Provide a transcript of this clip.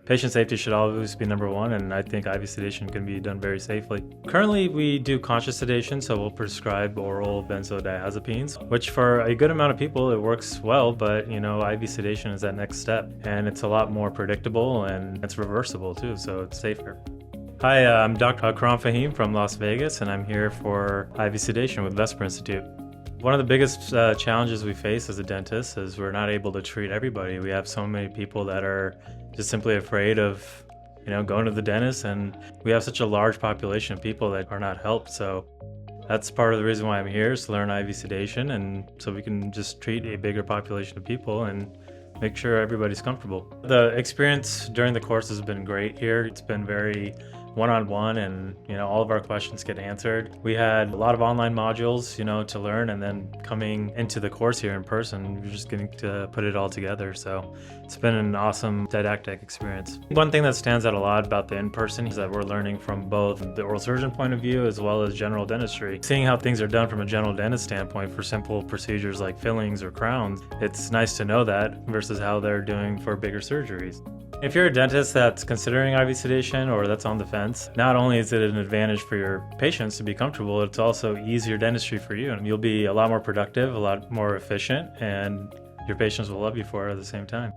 Patient safety should always be number one, and I think IV sedation can be done very safely. Currently, we do conscious sedation, so we'll prescribe oral benzodiazepines, which for a good amount of people, it works well, but IV sedation is that next step, and it's a lot more predictable, and it's reversible too, so it's safer. Hi, I'm Dr. Khurram Fahim from Las Vegas, and I'm here for IV sedation with Vesper Institute. One of the biggest challenges we face as a dentist is we're not able to treat everybody. We have so many people that are just simply afraid of going to the dentist, and we have such a large population of people that are not helped. So that's part of the reason why I'm here, is to learn IV sedation, and so we can just treat a bigger population of people and make sure everybody's comfortable. The experience during the course has been great here. It's been very one-on-one, and all of our questions get answered. We had a lot of online modules to learn, and then coming into the course here in person, we're just getting to put it all together. So it's been an awesome didactic experience. One thing that stands out a lot about the in-person is that we're learning from both the oral surgeon point of view as well as general dentistry. Seeing how things are done from a general dentist standpoint for simple procedures like fillings or crowns, it's nice to know that versus how they're doing for bigger surgeries. If you're a dentist that's considering IV sedation or that's on the fence, not only is it an advantage for your patients to be comfortable, it's also easier dentistry for you, and you'll be a lot more productive, a lot more efficient, and your patients will love you for it at the same time.